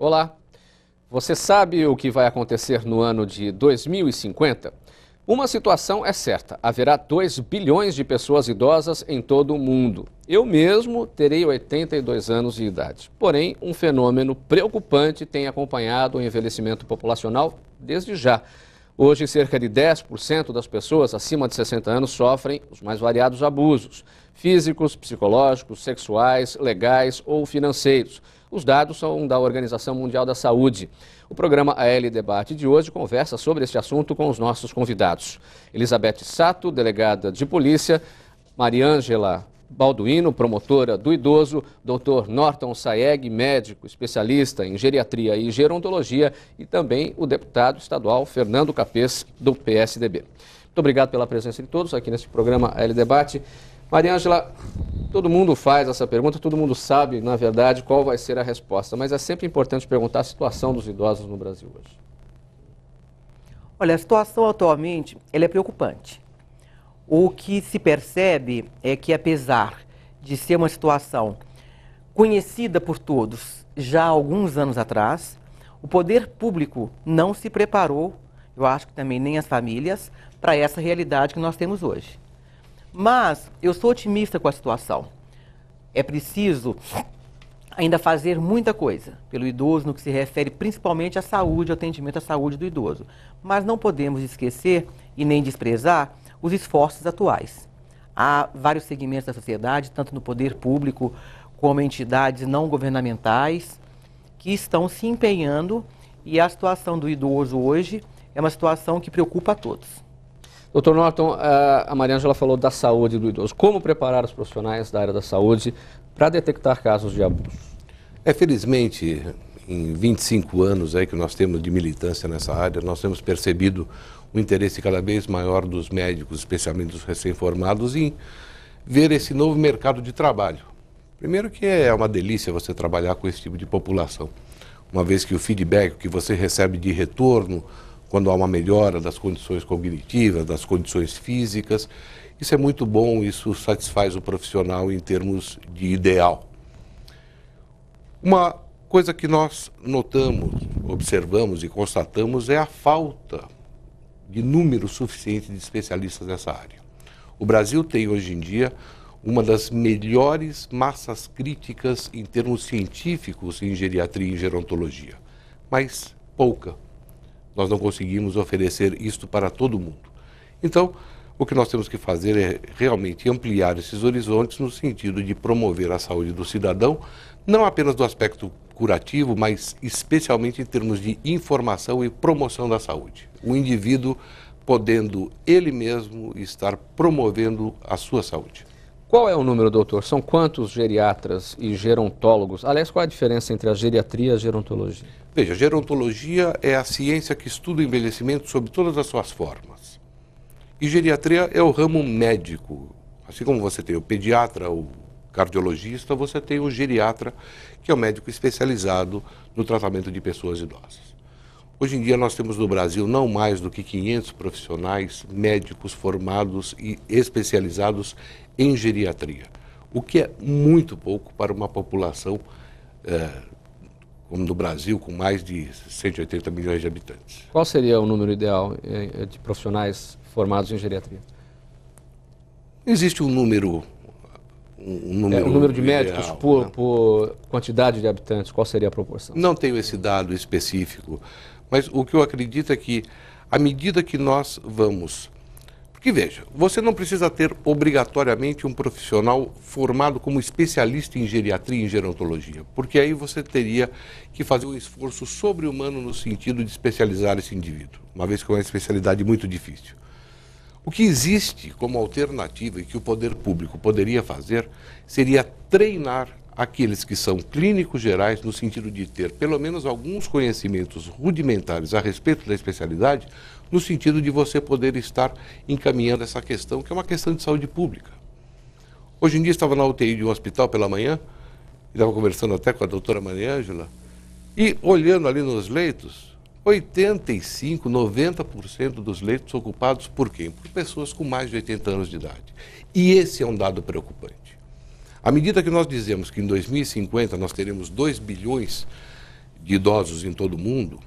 Olá, você sabe o que vai acontecer no ano de 2050? Uma situação é certa, haverá 2 bilhões de pessoas idosas em todo o mundo. Eu mesmo terei 82 anos de idade. Porém, um fenômeno preocupante tem acompanhado o envelhecimento populacional desde já. Hoje, cerca de 10% das pessoas acima de 60 anos sofrem os mais variados abusos, físicos, psicológicos, sexuais, legais ou financeiros. Os dados são da Organização Mundial da Saúde. O programa AL Debate de hoje conversa sobre este assunto com os nossos convidados. Elizabeth Sato, delegada de polícia, Mariângela Balduino, promotora do idoso, Dr. Norton Saeg, médico especialista em geriatria e gerontologia, e também o deputado estadual Fernando Capês, do PSDB. Muito obrigado pela presença de todos aqui neste programa AL Debate. Mariângela, todo mundo faz essa pergunta, todo mundo sabe, na verdade, qual vai ser a resposta, mas é sempre importante perguntar a situação dos idosos no Brasil hoje. Olha, a situação atualmente ela é preocupante. O que se percebe é que, apesar de ser uma situação conhecida por todos já há alguns anos atrás, o poder público não se preparou, eu acho que também nem as famílias, para essa realidade que nós temos hoje. Mas eu sou otimista com a situação. É preciso ainda fazer muita coisa pelo idoso no que se refere principalmente à saúde, ao atendimento à saúde do idoso. Mas não podemos esquecer e nem desprezar os esforços atuais. Há vários segmentos da sociedade, tanto no poder público como entidades não governamentais, que estão se empenhando, e a situação do idoso hoje é uma situação que preocupa a todos. Doutor Norton, a Mariângela falou da saúde do idoso. Como preparar os profissionais da área da saúde para detectar casos de abuso? Felizmente, em 25 anos aí que nós temos de militância nessa área, nós temos percebido um interesse cada vez maior dos médicos, especialmente dos recém-formados, em ver esse novo mercado de trabalho. Primeiro que é uma delícia você trabalhar com esse tipo de população, uma vez que o feedback que você recebe de retorno, quando há uma melhora das condições cognitivas, das condições físicas, isso é muito bom, isso satisfaz o profissional em termos de ideal. Uma coisa que nós notamos, observamos e constatamos é a falta de número suficiente de especialistas nessa área. O Brasil tem hoje em dia uma das melhores massas críticas em termos científicos em geriatria e gerontologia, mas pouca. Nós não conseguimos oferecer isto para todo mundo. Então, o que nós temos que fazer é realmente ampliar esses horizontes no sentido de promover a saúde do cidadão, não apenas do aspecto curativo, mas especialmente em termos de informação e promoção da saúde. O indivíduo podendo ele mesmo estar promovendo a sua saúde. Qual é o número, doutor? São quantos geriatras e gerontólogos? Aliás, qual é a diferença entre a geriatria e a gerontologia? Veja, a gerontologia é a ciência que estuda o envelhecimento sob todas as suas formas. E geriatria é o ramo médico. Assim como você tem o pediatra, o cardiologista, você tem o geriatra, que é o médico especializado no tratamento de pessoas idosas. Hoje em dia nós temos no Brasil não mais do que 500 profissionais médicos formados e especializados em geriatria, o que é muito pouco para uma população como no Brasil, com mais de 180 milhões de habitantes. Qual seria o número ideal de profissionais formados em geriatria? Existe um número o número de médicos ideal, por quantidade de habitantes, qual seria a proporção? Não tenho esse dado específico, mas o que eu acredito é que, à medida que nós vamos... Porque, veja, você não precisa ter obrigatoriamente um profissional formado como especialista em geriatria e em gerontologia, porque aí você teria que fazer um esforço sobre-humano no sentido de especializar esse indivíduo, uma vez que é uma especialidade muito difícil. O que existe como alternativa e que o poder público poderia fazer seria treinar aqueles que são clínicos gerais no sentido de ter pelo menos alguns conhecimentos rudimentares a respeito da especialidade, no sentido de você poder estar encaminhando essa questão, que é uma questão de saúde pública. Hoje em dia estava na UTI de um hospital pela manhã, estava conversando até com a doutora Mariângela, e olhando ali nos leitos, 85%, 90% dos leitos ocupados por quem? Por pessoas com mais de 80 anos de idade. E esse é um dado preocupante. À medida que nós dizemos que em 2050 nós teremos 2 bilhões de idosos em todo o mundo,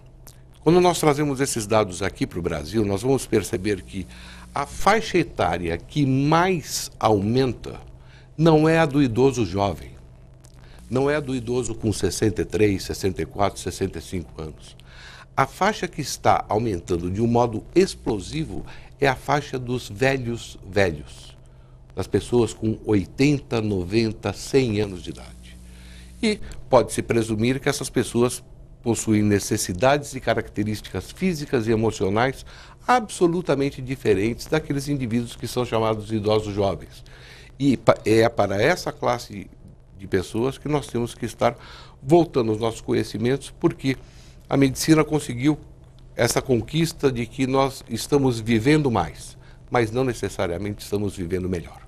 quando nós trazemos esses dados aqui para o Brasil, nós vamos perceber que a faixa etária que mais aumenta não é a do idoso jovem, não é a do idoso com 63, 64, 65 anos. A faixa que está aumentando de um modo explosivo é a faixa dos velhos, das pessoas com 80, 90, 100 anos de idade. E pode-se presumir que essas pessoas possuem necessidades e características físicas e emocionais absolutamente diferentes daqueles indivíduos que são chamados de idosos jovens. E é para essa classe de pessoas que nós temos que estar voltando os nossos conhecimentos, porque a medicina conseguiu essa conquista de que nós estamos vivendo mais, mas não necessariamente estamos vivendo melhor.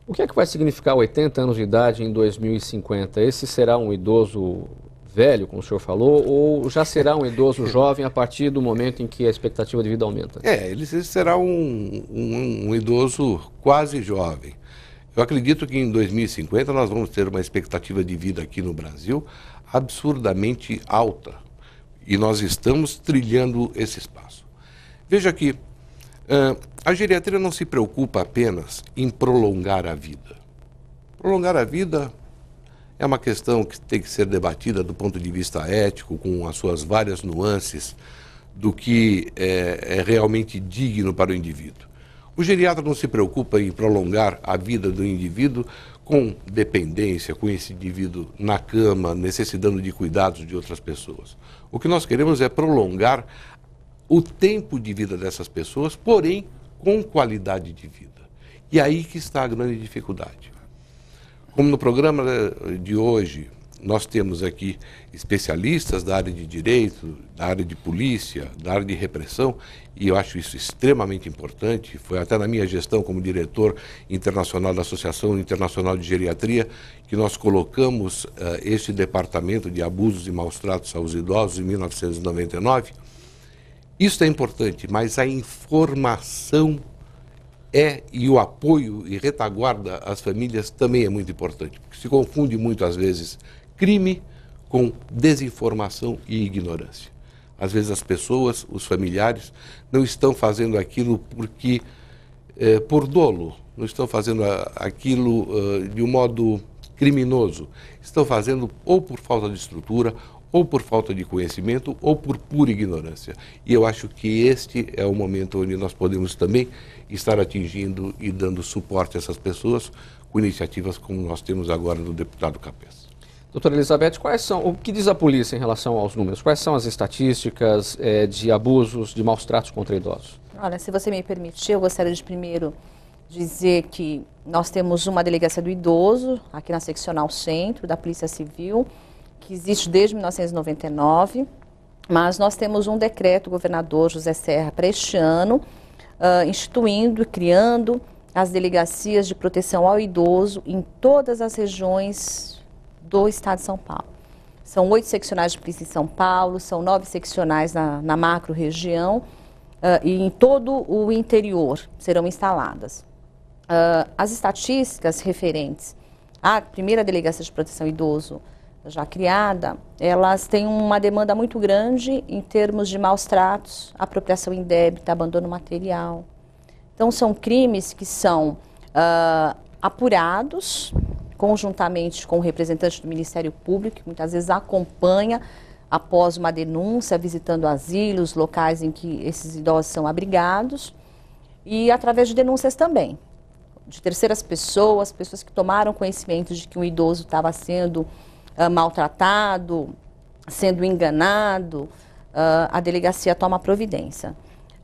O que é que vai significar 80 anos de idade em 2050? Esse será um idoso velho, como o senhor falou, ou já será um idoso jovem a partir do momento em que a expectativa de vida aumenta? Ele será um idoso quase jovem. Eu acredito que em 2050 nós vamos ter uma expectativa de vida aqui no Brasil absurdamente alta. E nós estamos trilhando esse espaço. Veja que a geriatria não se preocupa apenas em prolongar a vida. Prolongar a vida é uma questão que tem que ser debatida do ponto de vista ético, com as suas várias nuances do que é realmente digno para o indivíduo. O geriatra não se preocupa em prolongar a vida do indivíduo com dependência, com esse indivíduo na cama, necessitando de cuidados de outras pessoas. O que nós queremos é prolongar o tempo de vida dessas pessoas, porém com qualidade de vida. E aí que está a grande dificuldade. Como no programa de hoje, nós temos aqui especialistas da área de direito, da área de polícia, da área de repressão, e eu acho isso extremamente importante. Foi até na minha gestão como diretor internacional da Associação Internacional de Geriatria que nós colocamos este departamento de abusos e maus-tratos aos idosos em 1999. Isso é importante, mas a informação e o apoio e retaguarda às famílias também é muito importante, porque se confunde muito às vezes crime com desinformação e ignorância. Às vezes as pessoas, os familiares, não estão fazendo aquilo porque por dolo, não estão fazendo aquilo de um modo criminoso, estão fazendo ou por falta de estrutura, ou por falta de conhecimento, ou por pura ignorância. E eu acho que este é o momento onde nós podemos também estar atingindo e dando suporte a essas pessoas com iniciativas como nós temos agora no deputado Capês. Doutora Elizabeth, o que diz a polícia em relação aos números? Quais são as estatísticas de abusos, de maus tratos contra idosos? Olha, se você me permitir, eu gostaria de primeiro dizer que nós temos uma delegacia do idoso aqui na Seccional Centro da Polícia Civil, que existe desde 1999, mas nós temos um decreto do governador José Serra para este ano, instituindo e criando as delegacias de proteção ao idoso em todas as regiões do estado de São Paulo. São 8 seccionais de polícia em São Paulo, são 9 seccionais na macro-região e em todo o interior serão instaladas. As estatísticas referentes à primeira delegacia de proteção ao idoso já criada, elas têm uma demanda muito grande em termos de maus tratos, apropriação indébita, abandono material. Então, são crimes que são apurados conjuntamente com o representante do Ministério Público, que muitas vezes acompanha após uma denúncia, visitando asilos, locais em que esses idosos são abrigados, e através de denúncias também, de terceiras pessoas, pessoas que tomaram conhecimento de que um idoso estava sendo maltratado, sendo enganado, a delegacia toma providência.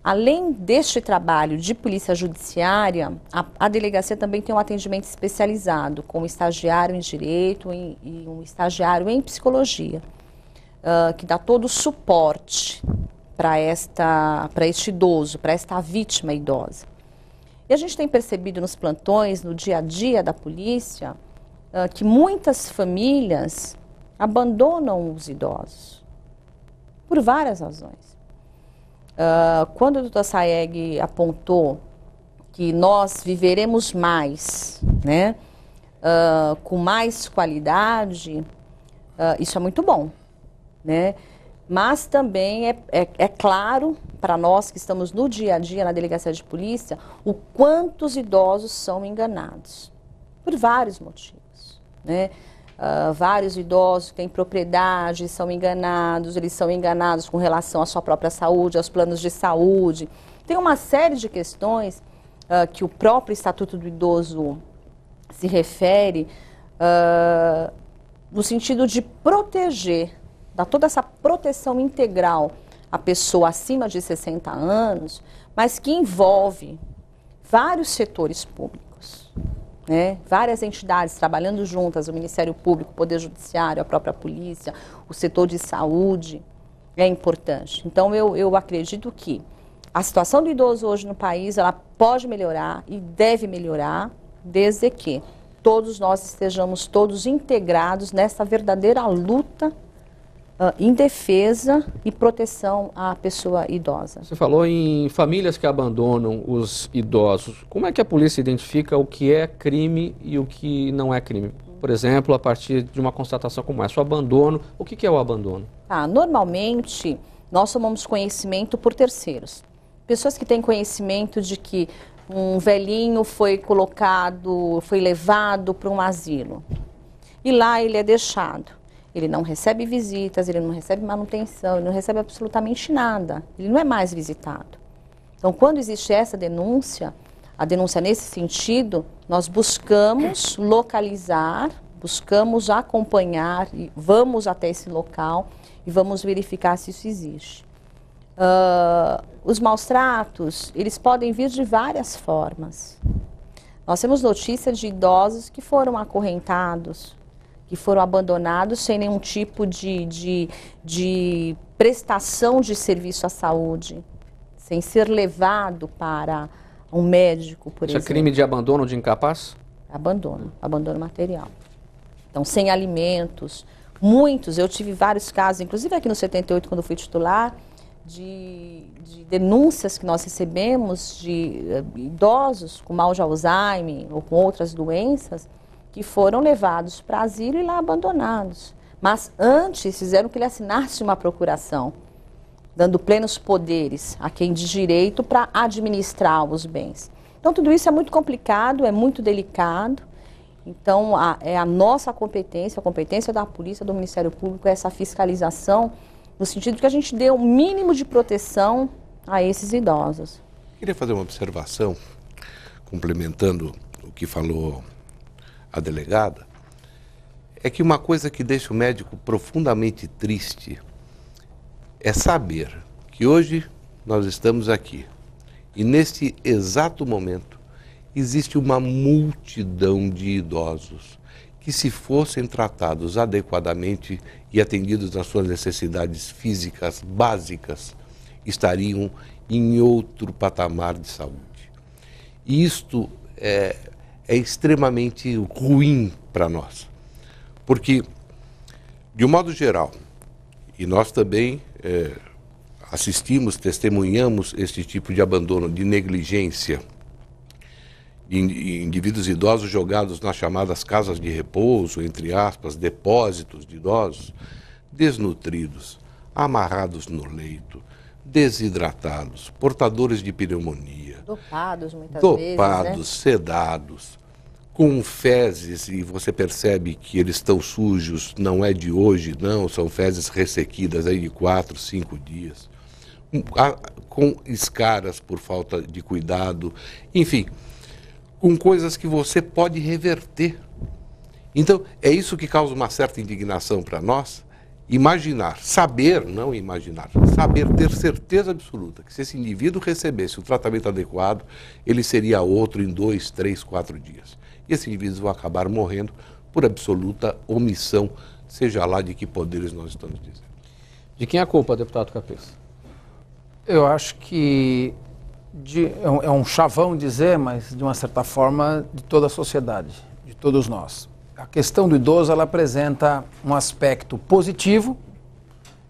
Além deste trabalho de polícia judiciária, a delegacia também tem um atendimento especializado, com um estagiário em direito e um estagiário em psicologia, que dá todo o suporte para este idoso, para esta vítima idosa. E a gente tem percebido nos plantões, no dia a dia da polícia, que muitas famílias abandonam os idosos, por várias razões. Quando o doutor Saeg apontou que nós viveremos mais, né, com mais qualidade, isso é muito bom. né? Mas também é claro para nós que estamos no dia a dia na delegacia de polícia o quanto os idosos são enganados, por vários motivos, né? Vários idosos que têm propriedade são enganados, eles são enganados com relação à sua própria saúde, aos planos de saúde. Tem uma série de questões que o próprio Estatuto do Idoso se refere no sentido de proteger, dar toda essa proteção integral à pessoa acima de 60 anos, mas que envolve vários setores públicos, né? Várias entidades trabalhando juntas, o Ministério Público, o Poder Judiciário, a própria polícia, o setor de saúde, é importante. Então, eu acredito que a situação do idoso hoje no país, ela pode melhorar e deve melhorar, desde que todos nós estejamos todos integrados nessa verdadeira luta em defesa e proteção à pessoa idosa. Você falou em famílias que abandonam os idosos. Como é que a polícia identifica o que é crime e o que não é crime? Por exemplo, a partir de uma constatação como essa, o abandono. O que é o abandono? Normalmente, nós tomamos conhecimento por terceiros. Pessoas que têm conhecimento de que um velhinho foi levado para um asilo. E lá ele é deixado. Ele não recebe visitas, ele não recebe manutenção, ele não recebe absolutamente nada. Ele não é mais visitado. Então, quando existe essa denúncia, a denúncia nesse sentido, nós buscamos localizar, buscamos acompanhar, e vamos até esse local e vamos verificar se isso existe. Os maus tratos, eles podem vir de várias formas. Nós temos notícia de idosos que foram acorrentados, que foram abandonados sem nenhum tipo de prestação de serviço à saúde, sem ser levado para um médico, por exemplo. Isso é crime de abandono de incapaz? Abandono material. Então, sem alimentos, muitos, eu tive vários casos, inclusive aqui no 78, quando fui titular, de denúncias que nós recebemos de idosos com mal de Alzheimer ou com outras doenças, que foram levados para asilo e lá abandonados. Mas antes fizeram que ele assinasse uma procuração, dando plenos poderes a quem de direito para administrar os bens. Então tudo isso é muito complicado, é muito delicado. Então é a nossa competência, a competência da polícia, do Ministério Público, essa fiscalização, no sentido de que a gente dê o mínimo de proteção a esses idosos. Queria fazer uma observação, complementando o que falou a delegada, é que uma coisa que deixa o médico profundamente triste é saber que hoje nós estamos aqui e neste exato momento existe uma multidão de idosos que, se fossem tratados adequadamente e atendidos nas suas necessidades físicas básicas, estariam em outro patamar de saúde. E isto é extremamente ruim para nós, porque, de um modo geral, e nós também assistimos, testemunhamos este tipo de abandono, de negligência, de indivíduos idosos jogados nas chamadas casas de repouso, entre aspas, depósitos de idosos, desnutridos, amarrados no leito, desidratados, portadores de pneumonia, dopados muitas vezes, né? Sedados, com fezes, e você percebe que eles estão sujos, não é de hoje, não, são fezes ressequidas aí de 4, 5 dias, com escaras por falta de cuidado, enfim, com coisas que você pode reverter. Então, é isso que causa uma certa indignação para nós. Imaginar, saber, não imaginar, saber, ter certeza absoluta que se esse indivíduo recebesse o tratamento adequado, ele seria outro em 2, 3, 4 dias. E esses indivíduos vão acabar morrendo por absoluta omissão, seja lá de que poderes nós estamos dizendo. De quem é a culpa, deputado Capês? Eu acho que é um chavão dizer, mas de uma certa forma de toda a sociedade, de todos nós. A questão do idoso, ela apresenta um aspecto positivo,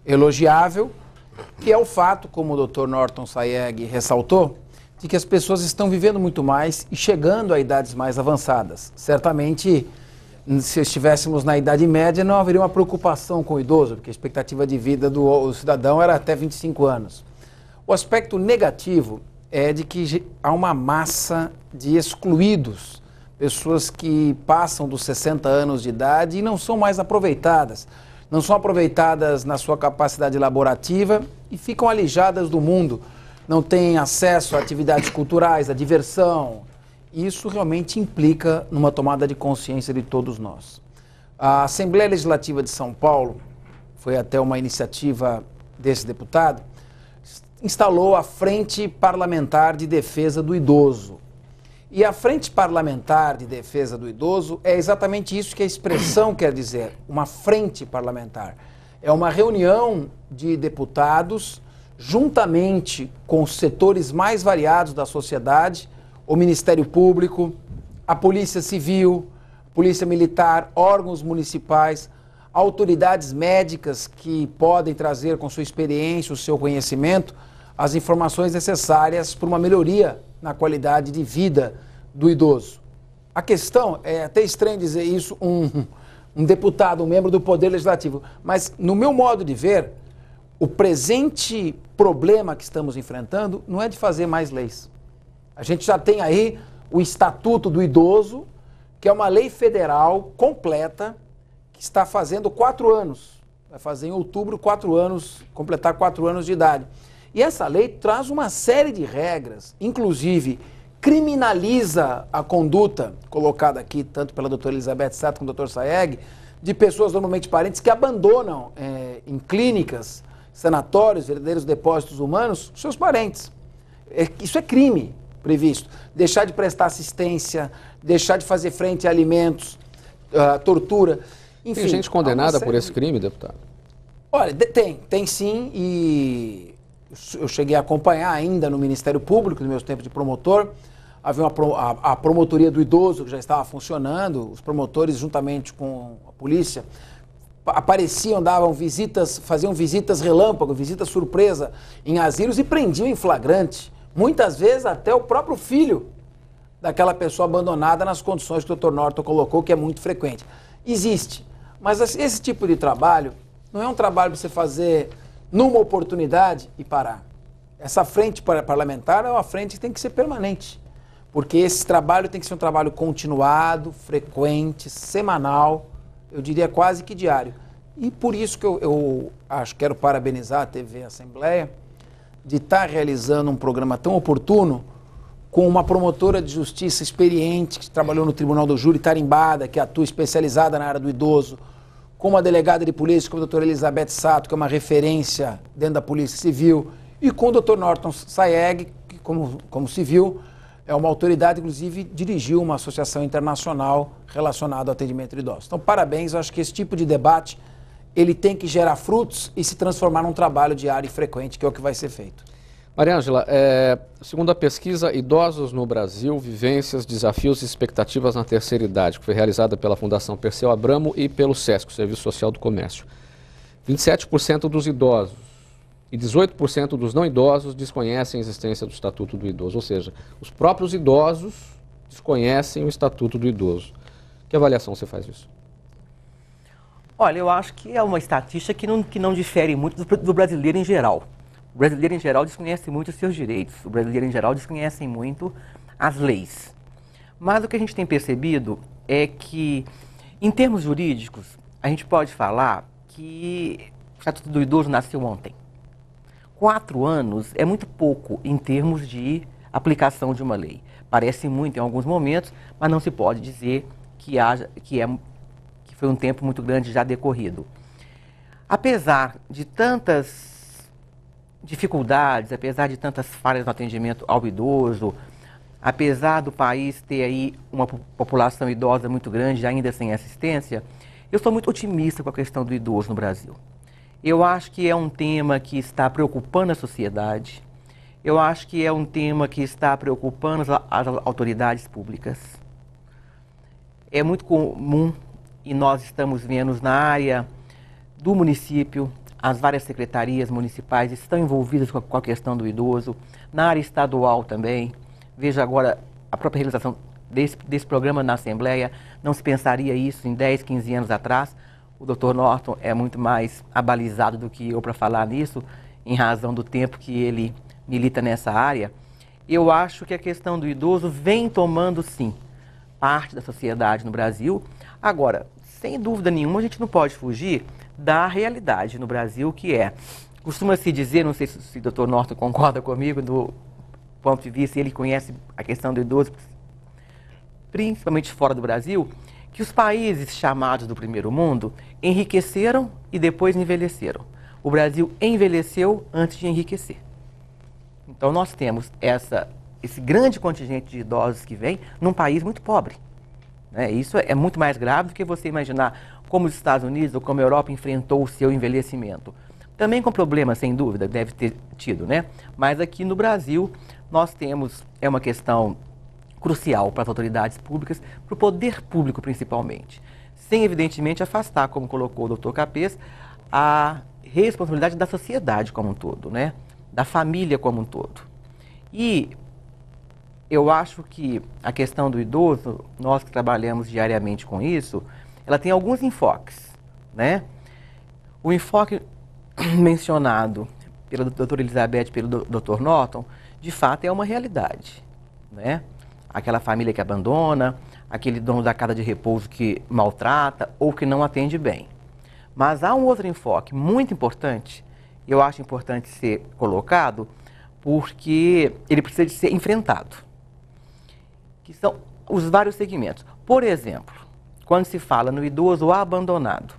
elogiável, que é o fato, como o Dr. Norton Sayegh ressaltou, de que as pessoas estão vivendo muito mais e chegando a idades mais avançadas. Certamente, se estivéssemos na Idade Média, não haveria uma preocupação com o idoso, porque a expectativa de vida do cidadão era até 25 anos. O aspecto negativo é de que há uma massa de excluídos, pessoas que passam dos 60 anos de idade e não são mais aproveitadas. Não são aproveitadas na sua capacidade laborativa e ficam alijadas do mundo. Não têm acesso a atividades culturais, a diversão. Isso realmente implica numa tomada de consciência de todos nós. A Assembleia Legislativa de São Paulo, foi até uma iniciativa desse deputado, instalou a Frente Parlamentar de Defesa do Idoso. E a Frente Parlamentar de Defesa do Idoso é exatamente isso que a expressão quer dizer, uma frente parlamentar. É uma reunião de deputados, juntamente com os setores mais variados da sociedade, o Ministério Público, a Polícia Civil, a Polícia Militar, órgãos municipais, autoridades médicas que podem trazer com sua experiência, o seu conhecimento, as informações necessárias para uma melhoria na qualidade de vida do idoso. A questão, é até estranho dizer isso, um deputado, um membro do Poder Legislativo, mas no meu modo de ver, o presente problema que estamos enfrentando não é de fazer mais leis. A gente já tem aí o Estatuto do Idoso, que é uma lei federal completa, que está fazendo 4 anos. Vai fazer em outubro 4 anos, completar 4 anos de idade. E essa lei traz uma série de regras, inclusive criminaliza a conduta, colocada aqui tanto pela doutora Elizabeth Sato como o doutor Saeg, de pessoas normalmente parentes que abandonam em clínicas, sanatórios, verdadeiros depósitos humanos, seus parentes. Isso é crime previsto. Deixar de prestar assistência, deixar de fazer frente a alimentos, tortura, enfim. Tem gente condenada por esse crime, deputado? Olha, tem sim, e eu cheguei a acompanhar ainda no Ministério Público, nos meus tempos de promotor. Havia a promotoria do idoso que já estava funcionando, os promotores juntamente com a polícia apareciam, davam visitas, faziam visitas relâmpago, visitas surpresa em asilos e prendiam em flagrante. Muitas vezes até o próprio filho daquela pessoa abandonada nas condições que o Dr. Norton colocou, que é muito frequente. Existe, mas esse tipo de trabalho não é um trabalho para você fazer numa oportunidade e parar. Essa frente parlamentar é uma frente que tem que ser permanente, porque esse trabalho tem que ser um trabalho continuado, frequente, semanal, eu diria quase que diário. E por isso que eu quero parabenizar a TV Assembleia de estar realizando um programa tão oportuno com uma promotora de justiça experiente, que trabalhou no Tribunal do Júri, tarimbada, que atua especializada na área do idoso, com uma delegada de polícia, como a doutora Elizabeth Sato, que é uma referência dentro da Polícia Civil, e com o Dr. Norton Saeg, que como civil, é uma autoridade, inclusive, dirigiu uma associação internacional relacionada ao atendimento de idosos. Então, parabéns, eu acho que esse tipo de debate, ele tem que gerar frutos e se transformar num trabalho diário e frequente, que é o que vai ser feito. Mariângela, segundo a pesquisa Idosos no Brasil, Vivências, Desafios e Expectativas na Terceira Idade, que foi realizada pela Fundação Perseu Abramo e pelo SESC, o Serviço Social do Comércio, 27% dos idosos e 18% dos não idosos desconhecem a existência do Estatuto do Idoso, ou seja, os próprios idosos desconhecem o Estatuto do Idoso. Que avaliação você faz disso? Olha, eu acho que é uma estatística que não difere muito do brasileiro em geral. O brasileiro em geral desconhece muito os seus direitos, o brasileiro em geral desconhece muito as leis. Mas o que a gente tem percebido é que, em termos jurídicos, a gente pode falar que o Estatuto do Idoso nasceu ontem. 4 anos é muito pouco em termos de aplicação de uma lei. Parece muito em alguns momentos, mas não se pode dizer que foi um tempo muito grande já decorrido. Apesar de tantas dificuldades, apesar de tantas falhas no atendimento ao idoso, apesar do país ter aí uma população idosa muito grande, ainda sem assistência, eu sou muito otimista com a questão do idoso no Brasil. Eu acho que é um tema que está preocupando a sociedade, eu acho que é um tema que está preocupando as autoridades públicas. É muito comum, e nós estamos vendo na área do município, as várias secretarias municipais estão envolvidas com a questão do idoso, na área estadual também. Veja agora a própria realização desse programa na Assembleia, não se pensaria isso em 10, 15 anos atrás. O Dr. Norton é muito mais abalizado do que eu para falar nisso, em razão do tempo que ele milita nessa área. Eu acho que a questão do idoso vem tomando, sim, parte da sociedade no Brasil. Agora, sem dúvida nenhuma, a gente não pode fugir da realidade no Brasil, que é, costuma-se dizer, não sei se o Dr. Norton concorda comigo, do ponto de vista, ele conhece a questão do idoso, principalmente fora do Brasil, que os países chamados do primeiro mundo enriqueceram e depois envelheceram. O Brasil envelheceu antes de enriquecer. Então nós temos esse grande contingente de idosos que vem num país muito pobre. Né? Isso é muito mais grave do que você imaginar como os Estados Unidos ou como a Europa enfrentou o seu envelhecimento. Também com problemas, sem dúvida, deve ter tido, né? Mas aqui no Brasil nós temos, é uma questão crucial para as autoridades públicas, para o poder público principalmente, sem evidentemente afastar, como colocou o Dr. Capês, a responsabilidade da sociedade como um todo, né? Da família como um todo. E eu acho que a questão do idoso, nós que trabalhamos diariamente com isso, ela tem alguns enfoques, né? O enfoque mencionado pela doutora Elizabeth e pelo Dr. Norton, de fato é uma realidade, né? Aquela família que abandona, aquele dono da casa de repouso que maltrata ou que não atende bem. Mas há um outro enfoque muito importante, eu acho importante ser colocado, porque ele precisa de ser enfrentado, que são os vários segmentos. Por exemplo, quando se fala no idoso abandonado,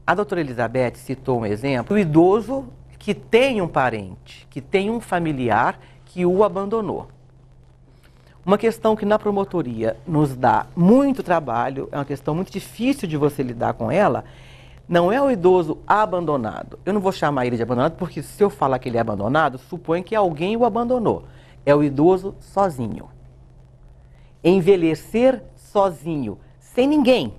a doutora Elizabeth citou um exemplo do idoso que tem um parente, que tem um familiar que o abandonou. Uma questão que na promotoria nos dá muito trabalho, é uma questão muito difícil de você lidar com ela, não é o idoso abandonado. Eu não vou chamar ele de abandonado, porque se eu falar que ele é abandonado, suponho que alguém o abandonou. É o idoso sozinho. Envelhecer sozinho, sem ninguém.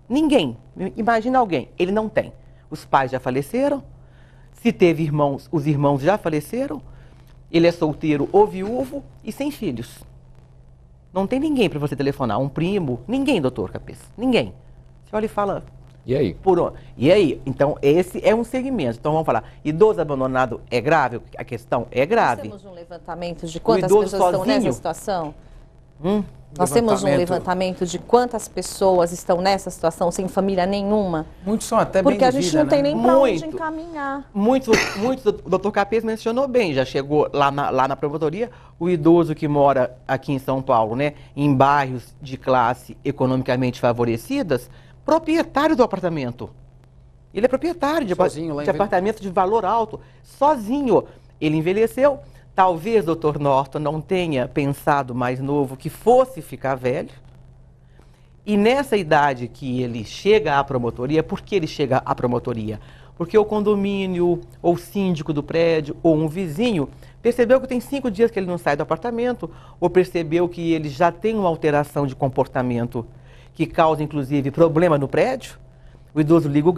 Ninguém. Imagina alguém, ele não tem. Os pais já faleceram, se teve irmãos, os irmãos já faleceram, ele é solteiro ou viúvo e sem filhos. Não tem ninguém para você telefonar, um primo, ninguém, doutor Capês, ninguém. Você olha e fala... E aí? E aí? Então, esse é um segmento. Então, vamos falar, idoso abandonado é grave? A questão é grave. Nós temos um levantamento de quantas pessoas estão nessa situação? Nós temos um levantamento de quantas pessoas estão nessa situação, sem família nenhuma? Muitos são até bem Porque a gente não tem nem para onde Muito. encaminhar. Muitos, o doutor Capês mencionou bem, já chegou lá na promotoria, o idoso que mora aqui em São Paulo, né, em bairros de classe economicamente favorecidas, proprietário do apartamento. Ele é proprietário de apartamento de valor alto, sozinho. Ele envelheceu. Talvez o Dr. Norton não tenha pensado mais novo que fosse ficar velho. E nessa idade que ele chega à promotoria, por que ele chega à promotoria? Porque o condomínio, ou o síndico do prédio, ou um vizinho, percebeu que tem 5 dias que ele não sai do apartamento, ou percebeu que ele já tem uma alteração de comportamento que causa, inclusive, problema no prédio. O idoso liga o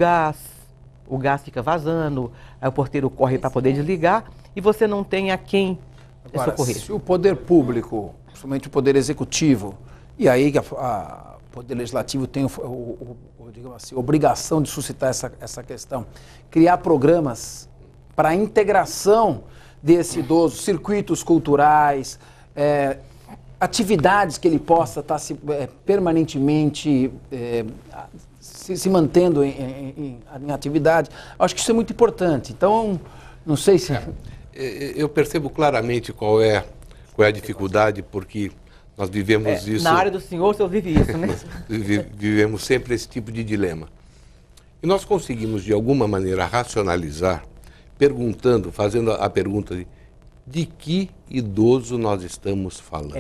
gás fica vazando, aí o porteiro corre para poder desligar, e você não tem a quem socorrer. Se o poder público, principalmente o poder executivo, e aí o poder legislativo tem digamos assim, obrigação de suscitar essa questão, criar programas para a integração desse idoso, circuitos culturais, atividades que ele possa estar permanentemente se mantendo em atividade. Acho que isso é muito importante. Então, não sei se... Eu percebo claramente qual é a dificuldade, porque nós vivemos isso... Na área do senhor, o senhor vive isso, né? Vivemos sempre esse tipo de dilema. E nós conseguimos, de alguma maneira, racionalizar, fazendo a pergunta de que idoso nós estamos falando.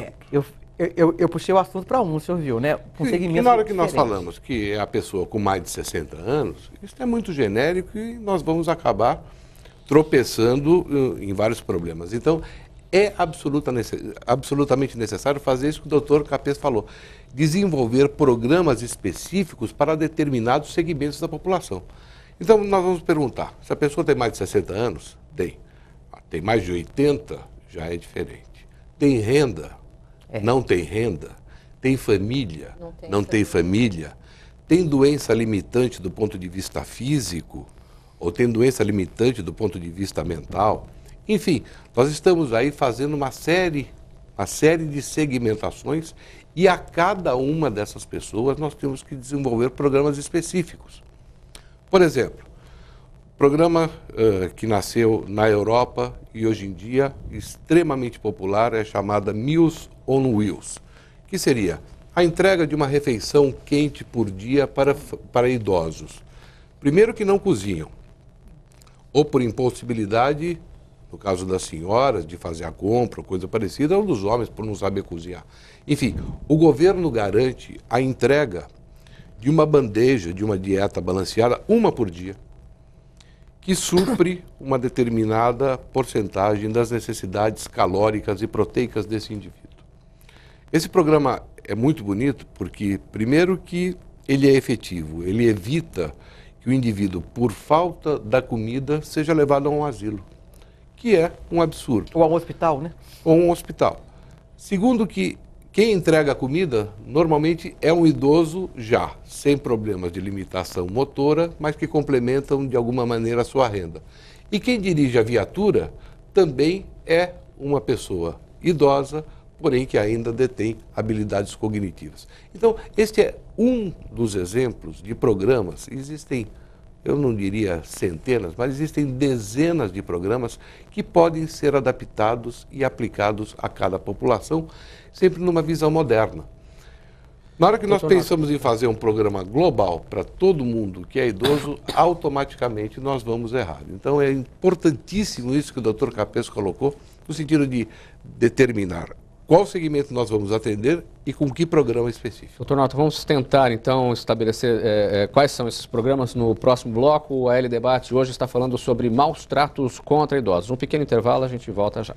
Eu puxei o assunto para o senhor viu, né? E na hora que nós falamos que é a pessoa com mais de 60 anos, isso é muito genérico e nós vamos acabar tropeçando em vários problemas. Então, é absolutamente necessário fazer isso que o doutor Capês falou, desenvolver programas específicos para determinados segmentos da população. Então, nós vamos perguntar, se a pessoa tem mais de 60 anos? Tem. Tem mais de 80? Já é diferente. Tem renda? Não tem renda? tem família, não tem família, tem doença limitante do ponto de vista físico, ou tem doença limitante do ponto de vista mental. Enfim, nós estamos aí fazendo uma série de segmentações e a cada uma dessas pessoas nós temos que desenvolver programas específicos. Por exemplo, programa que nasceu na Europa e hoje em dia extremamente popular é chamada Meals on Wheels, que seria a entrega de uma refeição quente por dia para idosos. Primeiro que não cozinham, ou por impossibilidade, no caso das senhoras, de fazer a compra ou coisa parecida, ou dos homens por não saber cozinhar. Enfim, o governo garante a entrega de uma bandeja, de uma dieta balanceada, uma por dia, que supre uma determinada porcentagem das necessidades calóricas e proteicas desse indivíduo. Esse programa é muito bonito porque, primeiro, que ele é efetivo, ele evita que o indivíduo, por falta da comida, seja levado a um asilo, que é um absurdo. Ou a um hospital, né? Ou um hospital. Segundo, que quem entrega a comida normalmente é um idoso já, sem problemas de limitação motora, mas que complementam de alguma maneira a sua renda. E quem dirige a viatura também é uma pessoa idosa, porém que ainda detém habilidades cognitivas. Então, este é um dos exemplos de programas. Existem, eu não diria centenas, mas existem dezenas de programas que podem ser adaptados e aplicados a cada população, sempre numa visão moderna. Na hora que nós pensamos em fazer um programa global para todo mundo que é idoso, automaticamente nós vamos errar. Então é importantíssimo isso que o Dr. Capês colocou, no sentido de determinar qual segmento nós vamos atender e com que programa específico. Doutor Norton, vamos tentar então estabelecer quais são esses programas no próximo bloco. O AL Debate hoje está falando sobre maus tratos contra idosos. Um pequeno intervalo, a gente volta já.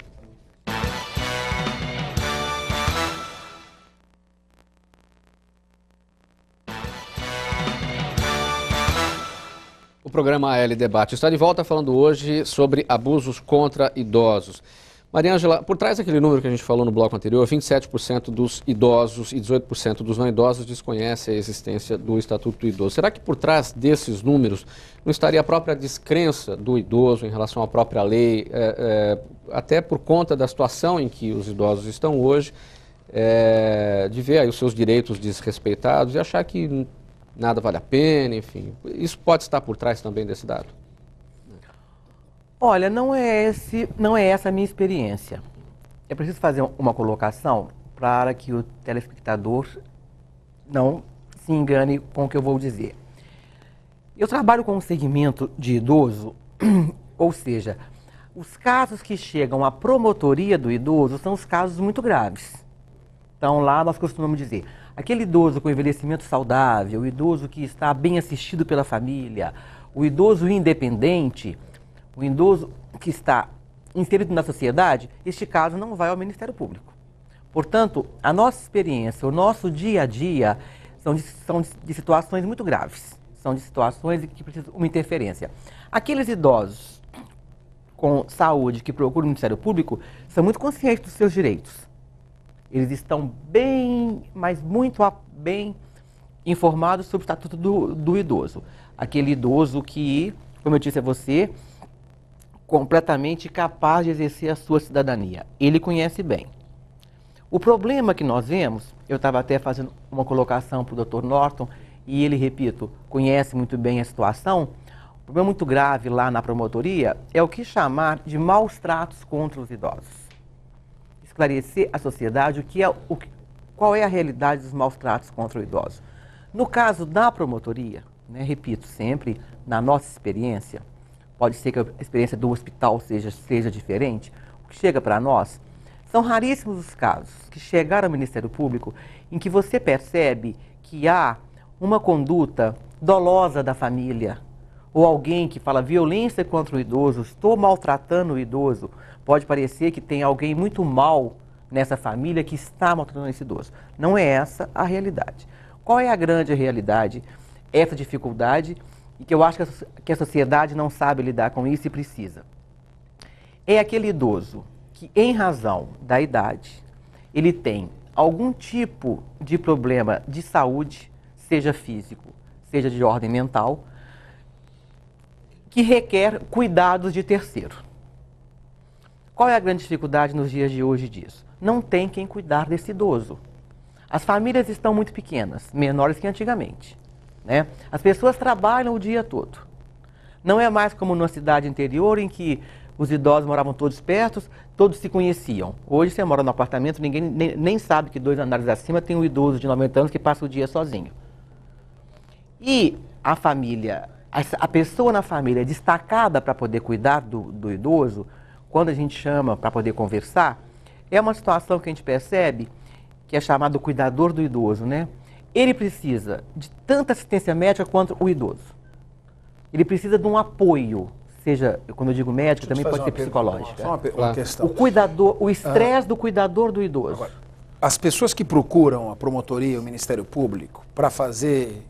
O programa AL Debate está de volta falando hoje sobre abusos contra idosos. Mariângela, por trás daquele número que a gente falou no bloco anterior, 27% dos idosos e 18% dos não idosos desconhecem a existência do Estatuto do Idoso. Será que por trás desses números não estaria a própria descrença do idoso em relação à própria lei, até por conta da situação em que os idosos estão hoje, de ver aí os seus direitos desrespeitados e achar que nada vale a pena, enfim. Isso pode estar por trás também desse dado? Olha, não é essa a minha experiência. É preciso fazer uma colocação para que o telespectador não se engane com o que eu vou dizer. Eu trabalho com um segmento de idoso, ou seja, os casos que chegam à promotoria do idoso são os casos muito graves. Então lá nós costumamos dizer, aquele idoso com envelhecimento saudável, o idoso que está bem assistido pela família, o idoso independente, o idoso que está inserido na sociedade, este caso não vai ao Ministério Público. Portanto, a nossa experiência, o nosso dia a dia são de situações muito graves, são de situações que precisam de uma interferência. Aqueles idosos com saúde que procuram o Ministério Público são muito conscientes dos seus direitos. Eles estão bem, mas muito bem informados sobre o Estatuto do Idoso. Aquele idoso que, como eu disse a você, completamente capaz de exercer a sua cidadania. Ele conhece bem. O problema que nós vemos, eu estava até fazendo uma colocação para o Dr. Norton, e ele, repito, conhece muito bem a situação. O problema muito grave lá na promotoria é o que chamar de maus tratos contra os idosos. Esclarecer à sociedade qual é a realidade dos maus tratos contra o idoso. No caso da promotoria, né, repito sempre, na nossa experiência, pode ser que a experiência do hospital seja diferente. O que chega para nós, são raríssimos os casos que chegaram ao Ministério Público em que você percebe que há uma conduta dolosa da família, ou alguém que fala violência contra o idoso, estou maltratando o idoso. Pode parecer que tem alguém muito mal nessa família que está maltratando esse idoso. Não é essa a realidade. Qual é a grande realidade? Essa dificuldade, e que eu acho que a sociedade não sabe lidar com isso e precisa. É aquele idoso que, em razão da idade, ele tem algum tipo de problema de saúde, seja físico, seja de ordem mental, que requer cuidados de terceiro. Qual é a grande dificuldade nos dias de hoje disso? Não tem quem cuidar desse idoso. As famílias estão muito pequenas, menores que antigamente, né? As pessoas trabalham o dia todo. Não é mais como numa cidade interior em que os idosos moravam todos perto, todos se conheciam. Hoje você mora no apartamento, ninguém nem sabe que 2 andares acima tem um idoso de 90 anos que passa o dia sozinho. E a família, a pessoa na família destacada para poder cuidar do idoso, quando a gente chama para poder conversar, é uma situação que a gente percebe que é chamado cuidador do idoso, né? Ele precisa de tanta assistência médica quanto o idoso. Ele precisa de um apoio, seja, quando eu digo médico, também pode ser psicológica. Só uma questão. O cuidador, o estresse do cuidador do idoso. Agora, as pessoas que procuram a promotoria, o Ministério Público, para fazer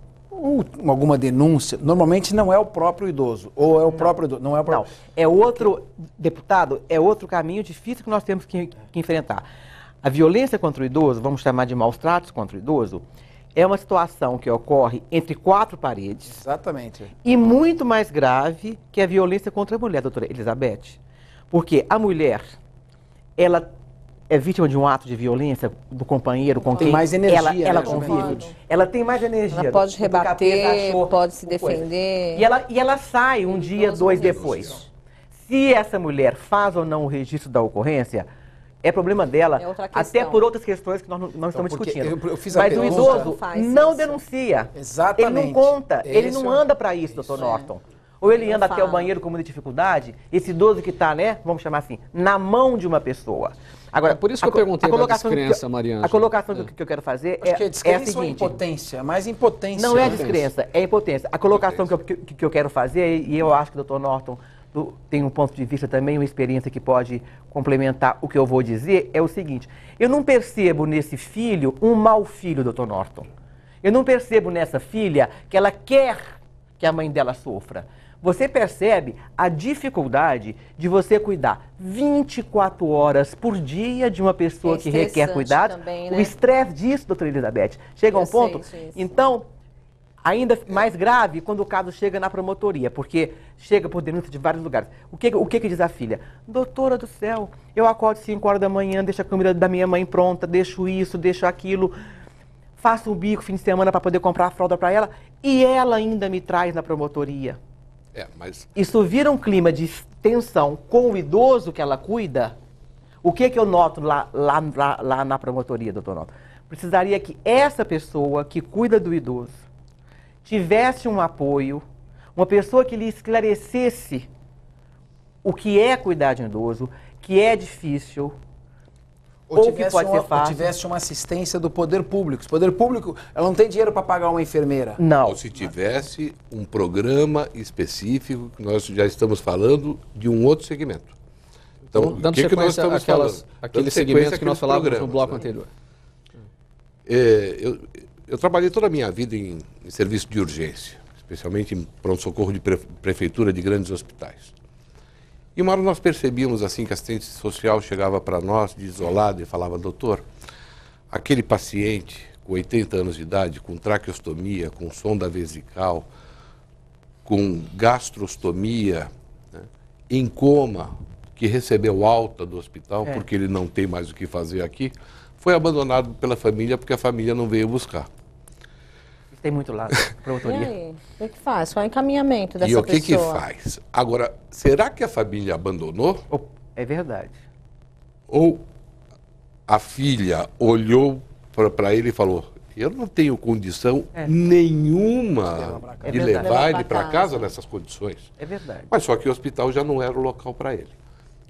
alguma denúncia, normalmente não é o próprio idoso, ou é o próprio idoso, não é o próprio... Não, é outro, deputado, é outro caminho difícil que nós temos que enfrentar. A violência contra o idoso, vamos chamar de maus tratos contra o idoso, é uma situação que ocorre entre 4 paredes. Exatamente. E muito mais grave que a violência contra a mulher, doutora Elizabeth. Porque a mulher, ela é vítima de um ato de violência do companheiro com quem mais energia, ela né, convive. Ela tem mais energia. Ela pode do que o capeta rebater, achou pode se por coisa. defender. E ela sai um dia, 2 depois. Se essa mulher faz ou não o registro da ocorrência, é problema dela, É outra questão. até por outras questões que nós não estamos porque discutindo. eu fiz a Mas o pergunta- idoso Faz não isso. denuncia. Exatamente. Ele não conta, ele Esse não é o- anda para isso, doutor Norton. Ou ele Não anda até o fala. banheiro com muita dificuldade, esse idoso que está, né, vamos chamar assim, na mão de uma pessoa. Agora, É por isso que eu perguntei da descrença, Mariângela. A colocação que eu quero fazer Acho que é é a descrença ou seguinte. impotência, mais impotência. Não é né? descrença, é impotência. A colocação que eu quero fazer, e eu acho que o doutor Norton tem um ponto de vista também, uma experiência que pode complementar o que eu vou dizer, é o seguinte: eu não percebo nesse filho um mau filho, doutor Norton. Eu não percebo nessa filha que ela quer que a mãe dela sofra. Você percebe a dificuldade de você cuidar 24 horas por dia de uma pessoa que requer estressante cuidado. também, O né? estresse disso, doutora Elizabeth, chega a um Eu ponto. sei disso. Então, ainda mais grave quando o caso chega na promotoria, porque chega por denúncia de vários lugares. O que diz a filha? Doutora do céu, eu acordo 5 horas da manhã, deixo a comida da minha mãe pronta, deixo isso, deixo aquilo, faço um bico fim de semana para poder comprar a fralda para ela, e ela ainda me traz na promotoria. Mas Isso vira um clima de tensão com o idoso que ela cuida. O que eu noto lá na promotoria, doutor Norton? Precisaria que essa pessoa que cuida do idoso tivesse um apoio, uma pessoa que lhe esclarecesse o que é cuidar de um idoso, que é difícil, ou que pode ser ou fácil. tivesse uma assistência do poder público. O poder público, ela não tem dinheiro para pagar uma enfermeira. Não. ou se tivesse um programa específico, que nós já estamos falando de um outro segmento. Então, Dando o que nós sequência estamos àquelas, falando? aqueles Dando segmentos sequência que nós àqueles falávamos no programas, bloco né? anterior. Eu trabalhei toda a minha vida em serviço de urgência, especialmente em pronto-socorro de prefeitura de grandes hospitais. E uma hora nós percebíamos assim que a assistente social chegava para nós, de isolado, e falava: doutor, aquele paciente com 80 anos de idade, com traqueostomia, com sonda vesical, com gastrostomia, né, em coma, que recebeu alta do hospital porque ele não tem mais o que fazer aqui, foi abandonado pela família porque a família não veio buscar. Tem muito lá, E promotoria. aí? O que faz? Qual é o encaminhamento dessa E o que pessoa? faz? Agora, será que a família abandonou? É verdade. Ou a filha olhou para ele e falou: eu não tenho condição nenhuma É de verdade. levar ele Levar pra para casa casa. nessas condições. É verdade. Mas só que o hospital já não era o local para ele.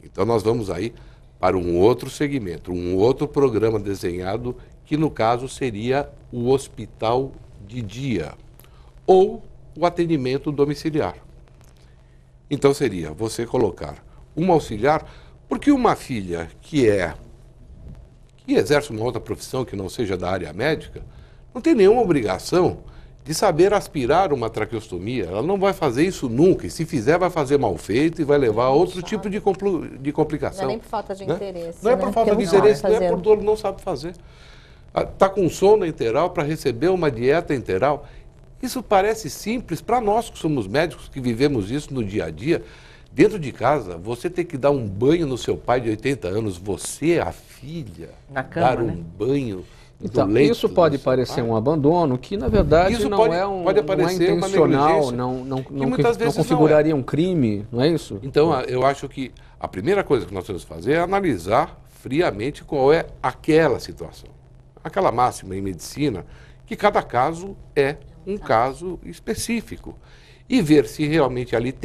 Então nós vamos aí para um outro segmento, um outro programa desenhado, que no caso seria o hospital de dia ou o atendimento domiciliar. Então seria você colocar uma auxiliar, porque uma filha que exerce uma outra profissão que não seja da área médica, não tem nenhuma obrigação de saber aspirar uma traqueostomia. Ela não vai fazer isso nunca, e se fizer vai fazer mal feito e vai levar a outro tipo de complicação. Não é nem por falta de né? interesse. Não é né? por falta Porque de não sabe interesse, não é fazer. por dor, não sabe fazer. Está com sono enteral para receber uma dieta enteral. Isso parece simples para nós que somos médicos, que vivemos isso no dia a dia. Dentro de casa, você tem que dar um banho no seu pai de 80 anos, você, a filha, Na cama, dar um né? banho Então, do leito isso pode do seu parecer pai. um abandono, que na verdade Isso não pode- é pode parecer uma intencional, negligência, não muitas vezes não configuraria um crime, não é isso? Então, eu acho que a primeira coisa que nós temos que fazer é analisar friamente qual é aquela situação. Aquela máxima em medicina, que cada caso é um caso específico. E ver se realmente ali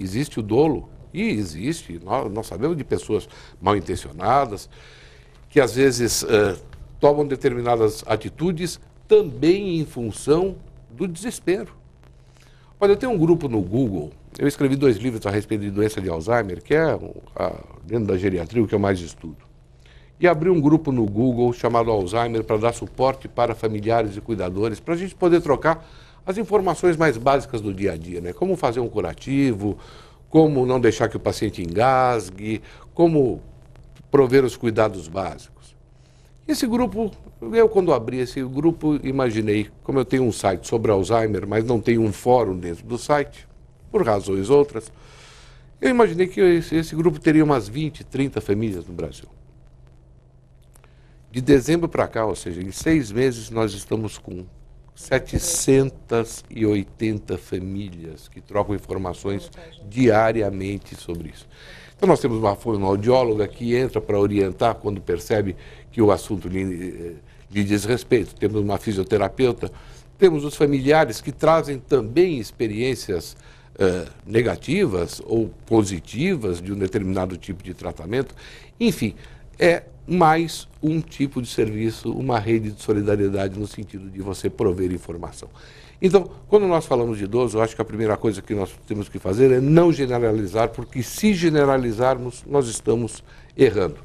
existe o dolo, e existe, nós sabemos de pessoas mal intencionadas, que às vezes tomam determinadas atitudes também em função do desespero. Olha, eu tenho um grupo no Google, eu escrevi 2 livros a respeito de doença de Alzheimer, que é dentro da geriatria o que eu mais estudo. E abri um grupo no Google chamado Alzheimer para dar suporte para familiares e cuidadores, para a gente poder trocar as informações mais básicas do dia a dia, né? Como fazer um curativo, como não deixar que o paciente engasgue, como prover os cuidados básicos. Esse grupo, eu quando abri esse grupo, imaginei, como eu tenho um site sobre Alzheimer, mas não tenho um fórum dentro do site, por razões outras, eu imaginei que esse grupo teria umas 20, 30 famílias no Brasil. De dezembro para cá, ou seja, em 6 meses, nós estamos com 780 famílias que trocam informações diariamente sobre isso. Então nós temos uma fonoaudióloga que entra para orientar quando percebe que o assunto lhe diz respeito. Temos uma fisioterapeuta, temos os familiares que trazem também experiências negativas ou positivas de um determinado tipo de tratamento. Enfim, é mais um tipo de serviço, uma rede de solidariedade no sentido de você prover informação. Então, quando nós falamos de idoso, eu acho que a primeira coisa que nós temos que fazer é não generalizar, porque se generalizarmos, nós estamos errando.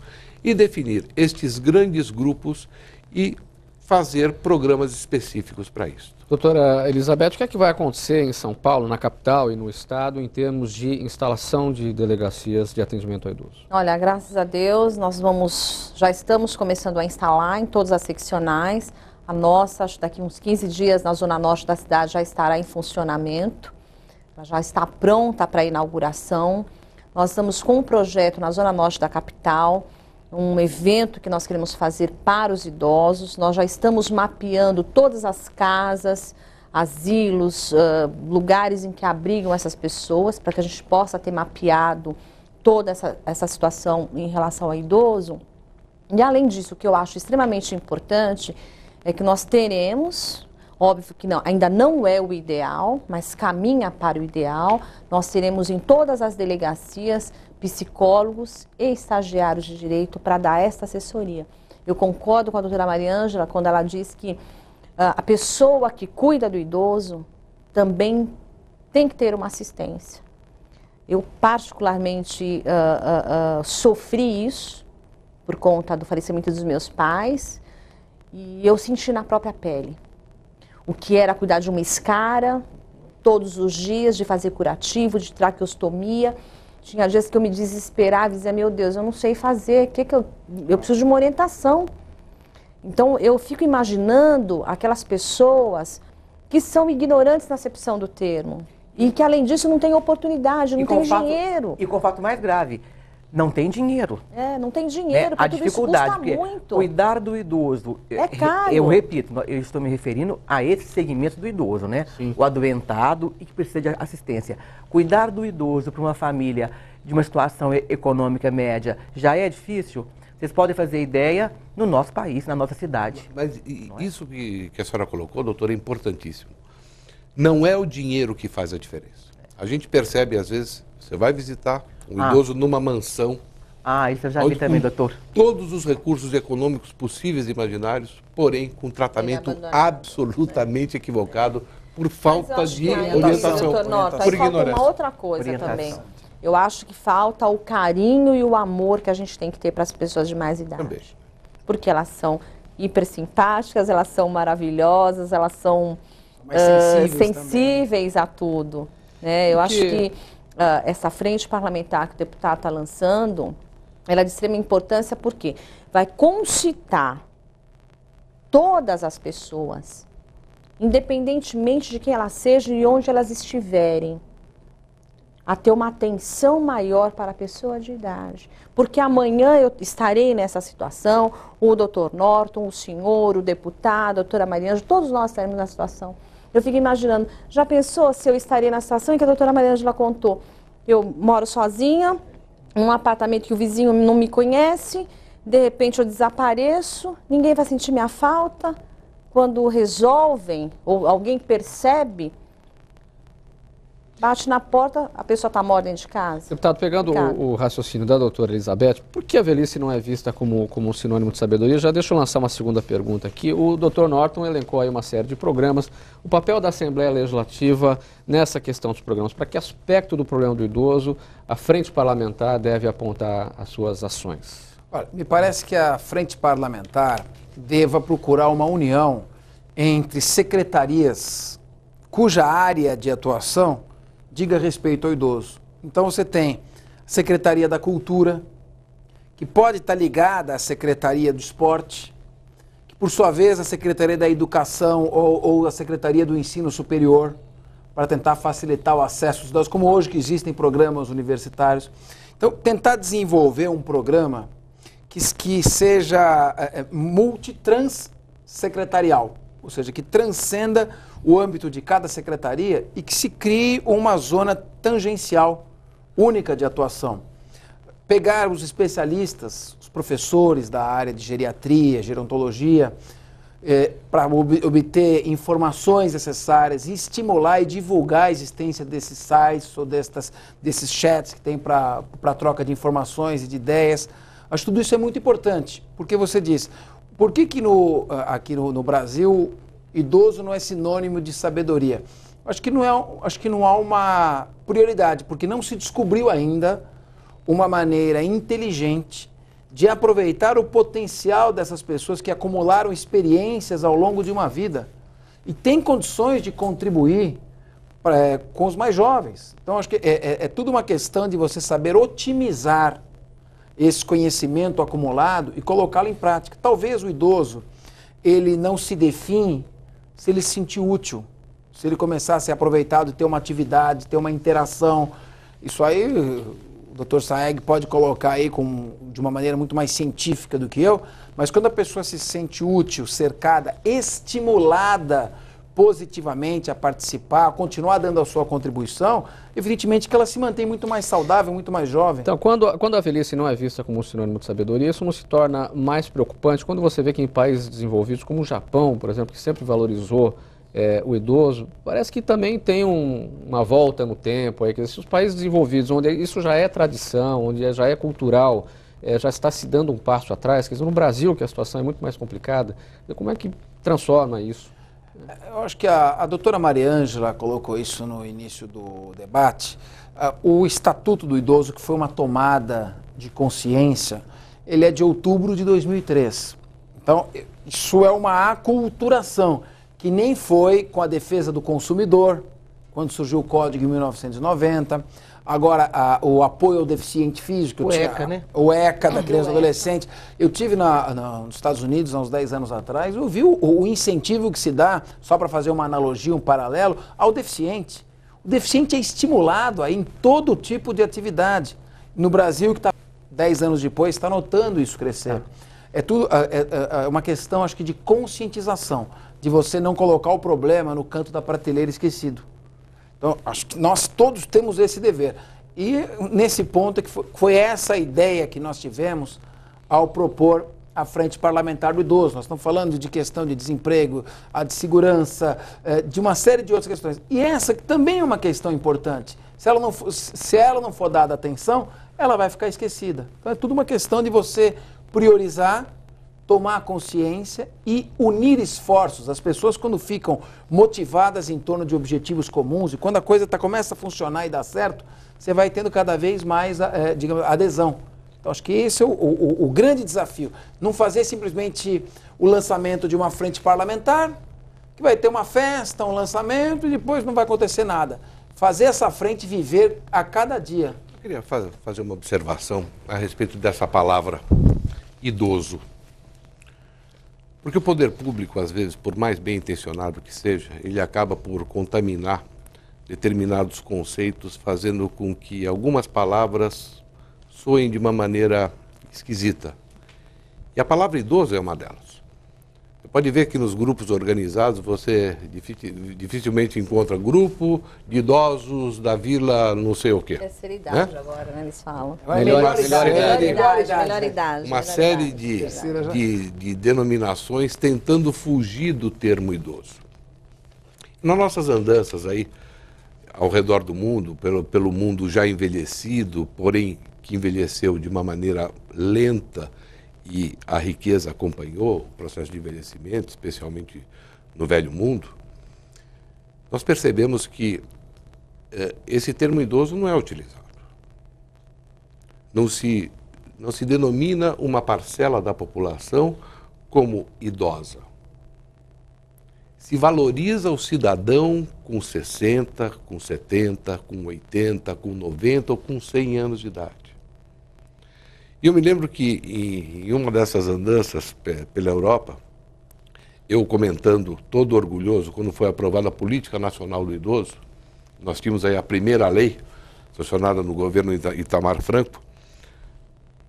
E definir estes grandes grupos e fazer programas específicos para isso. Doutora Elizabeth, o que é que vai acontecer em São Paulo, na capital e no estado, em termos de instalação de delegacias de atendimento ao idoso? Olha, graças a Deus, já estamos começando a instalar em todas as seccionais. A nossa, acho que daqui uns 15 dias, na zona norte da cidade, já estará em funcionamento. Ela já está pronta para a inauguração. Nós estamos com um projeto na zona norte da capital, um evento que nós queremos fazer para os idosos. Nós já estamos mapeando todas as casas, asilos, lugares em que abrigam essas pessoas, para que a gente possa ter mapeado toda essa situação em relação ao idoso. E além disso, o que eu acho extremamente importante é que nós teremos, óbvio que ainda não é o ideal, mas caminha para o ideal, nós teremos em todas as delegacias psicólogos e estagiários de direito para dar esta assessoria. Eu concordo com a doutora Mariângela quando ela diz que a pessoa que cuida do idoso também tem que ter uma assistência. Eu particularmente sofri isso por conta do falecimento dos meus pais e eu senti na própria pele o que era cuidar de uma escara todos os dias, de fazer curativo, de traqueostomia. Tinha dias que eu me desesperava e dizia, meu Deus, eu não sei fazer, eu preciso de uma orientação. Então, eu fico imaginando aquelas pessoas que são ignorantes na acepção do termo e que, além disso, não têm oportunidade, não têm dinheiro. E com o fato mais grave, não tem dinheiro. Não tem dinheiro, A porque tudo isso dificuldade, custa muito. Cuidar do idoso, É caro. eu repito, eu estou me referindo a esse segmento do idoso, né? Sim. O adoentado e que precisa de assistência. Cuidar do idoso para uma família de uma situação econômica média já é difícil. Vocês podem fazer ideia no nosso país, na nossa cidade. Mas isso que a senhora colocou, doutora, é importantíssimo. Não é o dinheiro que faz a diferença. A gente percebe, às vezes, você vai visitar um idoso numa mansão. Isso eu já vi também, doutor. Todos os recursos econômicos possíveis e imaginários, porém com tratamento absolutamente equivocado por falta de orientação, por ignorância. Falta uma outra coisa também. Eu acho que falta o carinho e o amor que a gente tem que ter para as pessoas de mais idade. Também. Porque elas são hiper simpáticas, elas são maravilhosas, elas são mais sensíveis a tudo. Né? Eu acho que essa frente parlamentar que o deputado está lançando, ela é de extrema importância porque vai concitar todas as pessoas, independentemente de quem elas sejam e onde elas estiverem, a ter uma atenção maior para a pessoa de idade. Porque amanhã eu estarei nessa situação, o doutor Norton, o senhor, o deputado, a doutora Mariângela, todos nós estaremos nessa situação. Eu fico imaginando, já pensou se eu estaria na situação em que a doutora Mariângela contou? Eu moro sozinha, num apartamento que o vizinho não me conhece, de repente eu desapareço, ninguém vai sentir minha falta. Quando resolvem, ou alguém percebe, bate na porta, a pessoa está morta dentro de casa. Deputado, pegando o raciocínio da doutora Elizabeth, por que a velhice não é vista como um sinônimo de sabedoria? Já deixa eu lançar uma segunda pergunta aqui. O doutor Norton elencou aí uma série de programas. O papel da Assembleia Legislativa nessa questão dos programas, para que aspecto do problema do idoso a frente parlamentar deve apontar as suas ações? Olha, me parece que a frente parlamentar deva procurar uma união entre secretarias cuja área de atuação diga respeito ao idoso. Então você tem a Secretaria da Cultura, que pode estar ligada à Secretaria do Esporte, que por sua vez a Secretaria da Educação ou a Secretaria do Ensino Superior, para tentar facilitar o acesso dos idosos, como hoje que existem programas universitários. Então, tentar desenvolver um programa que seja multitransecretarial, ou seja, que transcenda o âmbito de cada secretaria e que se crie uma zona tangencial única de atuação. Pegar os especialistas, os professores da área de geriatria, gerontologia, para obter informações necessárias e estimular e divulgar a existência desses sites ou desses chats que tem para troca de informações e de ideias. Acho que tudo isso é muito importante, porque você diz, por que aqui no Brasil idoso não é sinônimo de sabedoria? Acho que não há uma prioridade, porque não se descobriu ainda uma maneira inteligente de aproveitar o potencial dessas pessoas que acumularam experiências ao longo de uma vida e têm condições de contribuir com os mais jovens. Então, acho que é tudo uma questão de você saber otimizar esse conhecimento acumulado e colocá-lo em prática. Talvez o idoso, ele não se define se ele se sentir útil, se ele começar a ser aproveitado, ter uma atividade, ter uma interação. Isso aí o Dr. Saeg pode colocar aí de uma maneira muito mais científica do que eu, mas quando a pessoa se sente útil, cercada, estimulada positivamente a participar, a continuar dando a sua contribuição, evidentemente que ela se mantém muito mais saudável, muito mais jovem. Então, quando a velhice não é vista como um sinônimo de sabedoria, isso não se torna mais preocupante quando você vê que em países desenvolvidos, como o Japão, por exemplo, que sempre valorizou o idoso, parece que também tem uma volta no tempo, que os países desenvolvidos, onde isso já é tradição, onde já é cultural, já está se dando um passo atrás, quer dizer, no Brasil, que a situação é muito mais complicada, como é que transforma isso? Eu acho que a doutora Mariângela colocou isso no início do debate. O Estatuto do Idoso, que foi uma tomada de consciência, ele é de outubro de 2003. Então, isso é uma aculturação, que nem foi com a defesa do consumidor, quando surgiu o Código em 1990. Agora, o apoio ao deficiente físico. O ECA, né? O ECA da criança e adolescente. Eu tive nos Estados Unidos há uns 10 anos atrás, eu vi o incentivo que se dá, só para fazer uma analogia, um paralelo, ao deficiente. O deficiente é estimulado em todo tipo de atividade. No Brasil, que está 10 anos depois, está notando isso crescer. É uma questão, acho que, de conscientização, de você não colocar o problema no canto da prateleira esquecido. Então, acho que nós todos temos esse dever. E nesse ponto que foi essa ideia que nós tivemos ao propor a Frente Parlamentar do Idoso. Nós estamos falando de questão de desemprego, de segurança, de uma série de outras questões. E essa também é uma questão importante. Se ela não for dada atenção, ela vai ficar esquecida. Então é tudo uma questão de você priorizar, tomar consciência e unir esforços. As pessoas, quando ficam motivadas em torno de objetivos comuns e quando a coisa começa a funcionar e dar certo, você vai tendo cada vez mais adesão. Então, acho que esse é o grande desafio. Não fazer simplesmente o lançamento de uma frente parlamentar, que vai ter uma festa, um lançamento e depois não vai acontecer nada. Fazer essa frente viver a cada dia. Eu queria fazer uma observação a respeito dessa palavra idoso. Porque o poder público, às vezes, por mais bem intencionado que seja, ele acaba por contaminar determinados conceitos, fazendo com que algumas palavras soem de uma maneira esquisita. E a palavra idoso é uma delas. Você pode ver que nos grupos organizados você dificilmente encontra grupo de idosos da vila não sei o quê. Terceira idade agora, né? Eles falam. Melhor idade. Uma série de denominações tentando fugir do termo idoso. Nas nossas andanças aí, ao redor do mundo, pelo mundo já envelhecido, porém que envelheceu de uma maneira lenta e a riqueza acompanhou o processo de envelhecimento, especialmente no velho mundo, nós percebemos que esse termo idoso não é utilizado. Não se denomina uma parcela da população como idosa. Se valoriza o cidadão com 60, com 70, com 80, com 90 ou com 100 anos de idade. E eu me lembro que em uma dessas andanças pela Europa, eu comentando, todo orgulhoso, quando foi aprovada a Política Nacional do Idoso, nós tínhamos aí a primeira lei sancionada no governo Itamar Franco,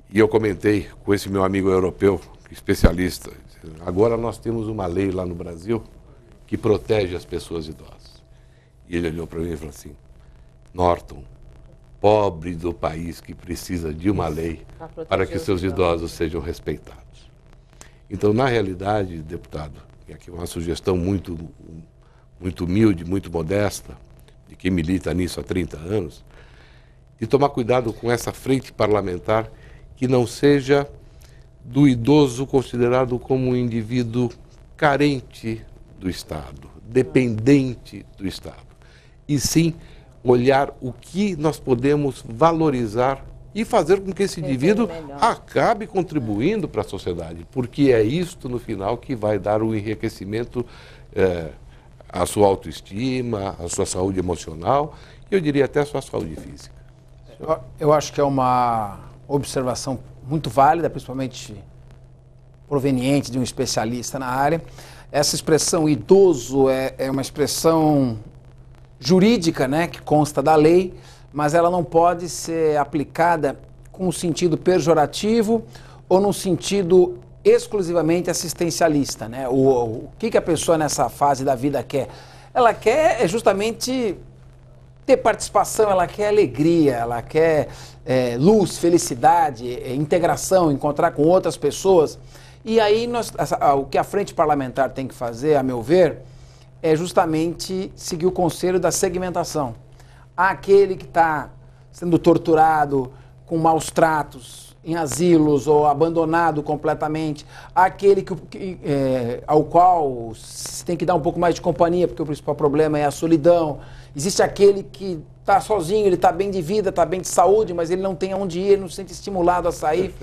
e eu comentei com esse meu amigo europeu, especialista, agora nós temos uma lei lá no Brasil que protege as pessoas idosas. E ele olhou para mim e falou assim, Norton, pobre do país que precisa de uma lei para que seus idosos sejam respeitados. Então, na realidade, deputado, e aqui uma sugestão muito humilde, muito modesta, de quem milita nisso há 30 anos, de tomar cuidado com essa frente parlamentar que não seja do idoso considerado como um indivíduo carente do Estado, dependente do Estado, e sim olhar o que nós podemos valorizar e fazer com que esse indivíduo acabe contribuindo para a sociedade, porque é isto, no final, que vai dar o enriquecimento à sua autoestima, à sua saúde emocional e, eu diria, até à sua saúde física. Eu acho que é uma observação muito válida, principalmente proveniente de um especialista na área. Essa expressão idoso é uma expressão jurídica, né, que consta da lei, mas ela não pode ser aplicada com um sentido pejorativo ou num sentido exclusivamente assistencialista, né? O que a pessoa nessa fase da vida quer? Ela quer justamente ter participação, ela quer alegria, ela quer luz, felicidade, integração, encontrar com outras pessoas. E aí o que a frente parlamentar tem que fazer, a meu ver, é justamente seguir o conselho da segmentação. Aquele que está sendo torturado com maus tratos em asilos ou abandonado completamente, aquele ao qual se tem que dar um pouco mais de companhia, porque o principal problema é a solidão. Existe aquele que está sozinho, ele está bem de vida, está bem de saúde, mas ele não tem aonde ir, ele não se sente estimulado a sair.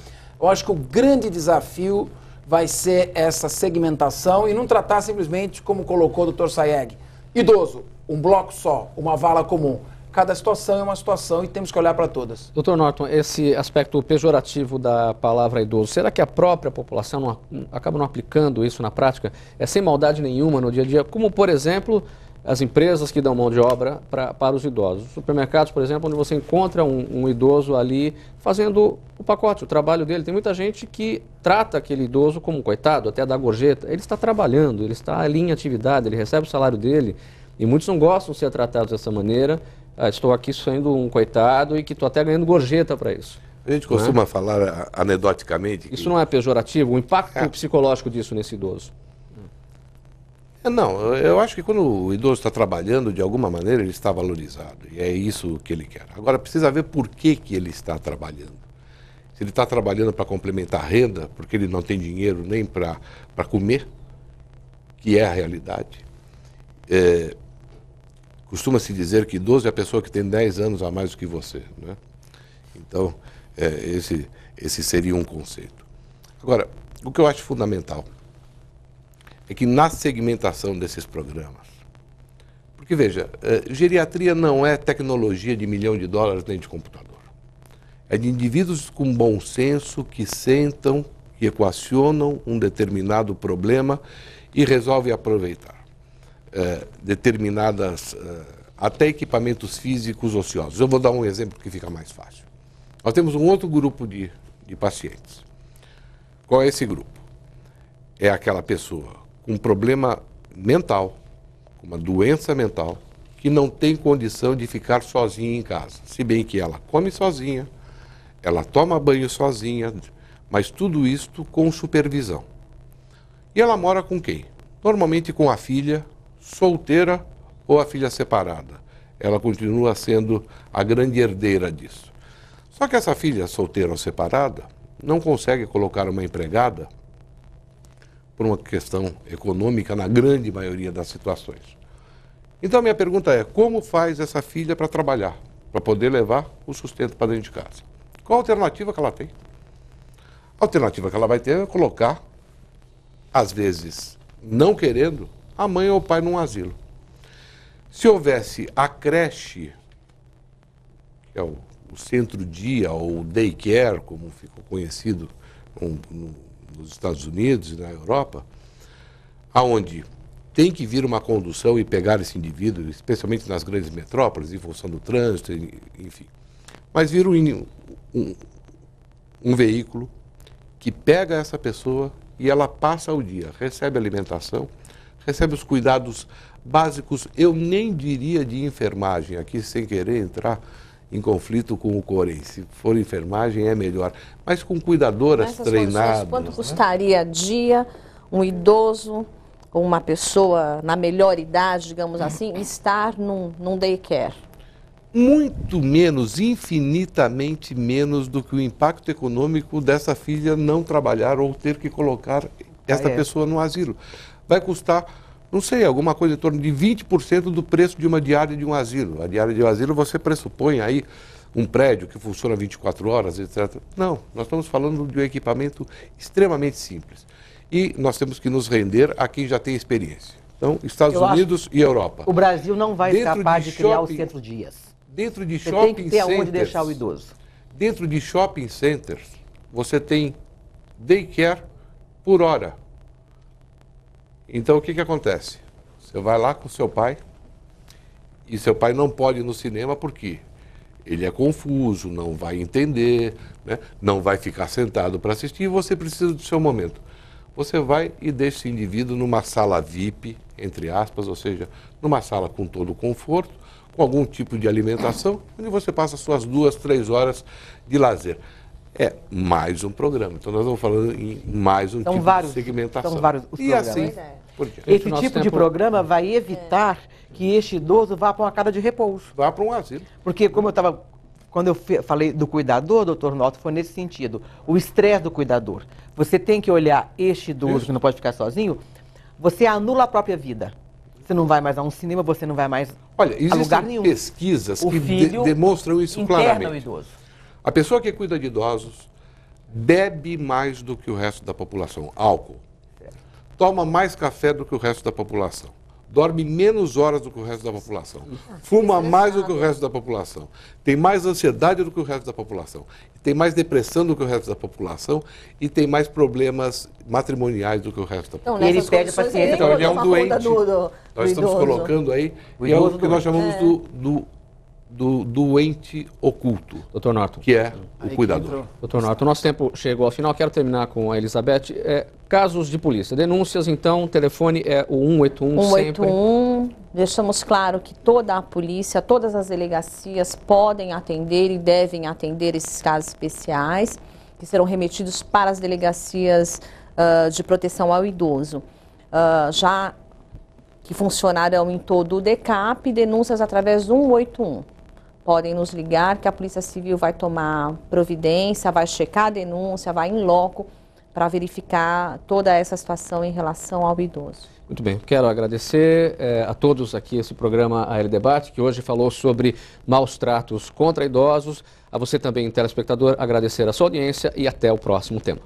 Eu acho que o grande desafio vai ser essa segmentação e não tratar simplesmente, como colocou o Dr. Sayegh, idoso, um bloco só, uma vala comum. Cada situação é uma situação e temos que olhar para todas. Dr. Norton, esse aspecto pejorativo da palavra idoso, será que a própria população acaba não aplicando isso na prática? É sem maldade nenhuma no dia a dia, como, por exemplo, as empresas que dão mão de obra para os idosos. Supermercados, por exemplo, onde você encontra um idoso ali fazendo o pacote, o trabalho dele. Tem muita gente que trata aquele idoso como um coitado, até dá gorjeta. Ele está trabalhando, ele está ali em atividade, ele recebe o salário dele. E muitos não gostam de ser tratados dessa maneira. Estou aqui sendo um coitado e que estou até ganhando gorjeta para isso. A gente costuma falar anedoticamente... Isso não é pejorativo? O impacto psicológico disso nesse idoso? Não, eu acho que quando o idoso está trabalhando, de alguma maneira, ele está valorizado. E é isso que ele quer. Agora, precisa ver por que ele está trabalhando. Se ele está trabalhando para complementar a renda, porque ele não tem dinheiro nem para comer, que é a realidade. Costuma-se dizer que idoso é a pessoa que tem 10 anos a mais do que você, né? Então, esse seria um conceito. Agora, o que eu acho fundamental é que na segmentação desses programas, porque veja, geriatria não é tecnologia de $1 milhão nem de computador. É de indivíduos com bom senso que sentam e equacionam um determinado problema e resolvem aproveitar determinadas, até equipamentos físicos ociosos. Eu vou dar um exemplo que fica mais fácil. Nós temos um outro grupo de pacientes. Qual é esse grupo? É aquela pessoa com um problema mental, com uma doença mental, que não tem condição de ficar sozinha em casa. Se bem que ela come sozinha, ela toma banho sozinha, mas tudo isto com supervisão. E ela mora com quem? Normalmente com a filha solteira ou a filha separada. Ela continua sendo a grande herdeira disso. Só que essa filha solteira ou separada não consegue colocar uma empregada por uma questão econômica na grande maioria das situações. Então, minha pergunta é, como faz essa filha para trabalhar, para poder levar o sustento para dentro de casa? Qual a alternativa que ela tem? A alternativa que ela vai ter é colocar, às vezes, não querendo, a mãe ou o pai num asilo. Se houvesse a creche, que é o centro-dia, ou daycare, como ficou conhecido nos Estados Unidos e na Europa, aonde tem que vir uma condução e pegar esse indivíduo, especialmente nas grandes metrópoles, em função do trânsito, enfim. Mas vir um veículo que pega essa pessoa e ela passa o dia, recebe alimentação, recebe os cuidados básicos, eu nem diria de enfermagem, aqui sem querer entrar em conflito com o Corém. Se for enfermagem é melhor, mas com cuidadoras treinadas. Quanto custaria dia um idoso ou uma pessoa na melhor idade, digamos assim, estar num daycare? Muito menos, infinitamente menos do que o impacto econômico dessa filha não trabalhar ou ter que colocar essa pessoa no asilo. Vai custar, não sei, alguma coisa em torno de 20% do preço de uma diária de um asilo. A diária de um asilo você pressupõe aí um prédio que funciona 24 horas, etc. Não, nós estamos falando de um equipamento extremamente simples. E nós temos que nos render a quem já tem experiência. Então, Estados Unidos e Europa. O Brasil não vai ser capaz de criar o centro-dias. Dentro de você shopping tem que ter centers, onde deixar o idoso. Dentro de shopping centers, você tem daycare por hora. Então, o que acontece? Você vai lá com seu pai e seu pai não pode ir no cinema porque ele é confuso, não vai entender, né? Não vai ficar sentado para assistir e você precisa do seu momento. Você vai e deixa esse indivíduo numa sala VIP, entre aspas, ou seja, numa sala com todo o conforto, com algum tipo de alimentação, onde você passa suas 2, 3 horas de lazer. É mais um programa. Então, nós vamos falando em mais um tipo de segmentação. São vários os programas. Assim, por diante. Esse tipo de programa vai evitar que este idoso vá para uma casa de repouso. Vá para um asilo. Porque, quando eu falei do cuidador, doutor Norton, foi nesse sentido. O estresse do cuidador. Você tem que olhar este idoso que não pode ficar sozinho, você anula a própria vida. Você não vai mais a um cinema, você não vai mais a lugar nenhum. Existem pesquisas que demonstram isso claramente. O idoso. A pessoa que cuida de idosos bebe mais do que o resto da população, álcool. Toma mais café do que o resto da população. Dorme menos horas do que o resto da população. Fuma mais do que o resto da população. Tem mais ansiedade do que o resto da população. Tem mais depressão do que o resto da população. E tem mais problemas matrimoniais do que o resto da população. E ele pede a paciência. Então ele é um doente. Nós estamos colocando aí, e é o que nós chamamos do doente oculto. Doutor Norton. Que é o cuidador. Doutor Norton, nosso tempo chegou ao final. Quero terminar com a Elizabeth. Casos de polícia, denúncias, então, o telefone é o 181 sempre. 181, deixamos claro que toda a polícia, todas as delegacias podem atender e devem atender esses casos especiais, que serão remetidos para as delegacias de proteção ao idoso. Já que funcionarão em todo o DECAP, denúncias através do 181. Podem nos ligar que a Polícia Civil vai tomar providência, vai checar a denúncia, vai em loco para verificar toda essa situação em relação ao idoso. Muito bem, quero agradecer a todos aqui esse programa AL Debate, que hoje falou sobre maus tratos contra idosos. A você também, telespectador, agradecer a sua audiência e até o próximo tema.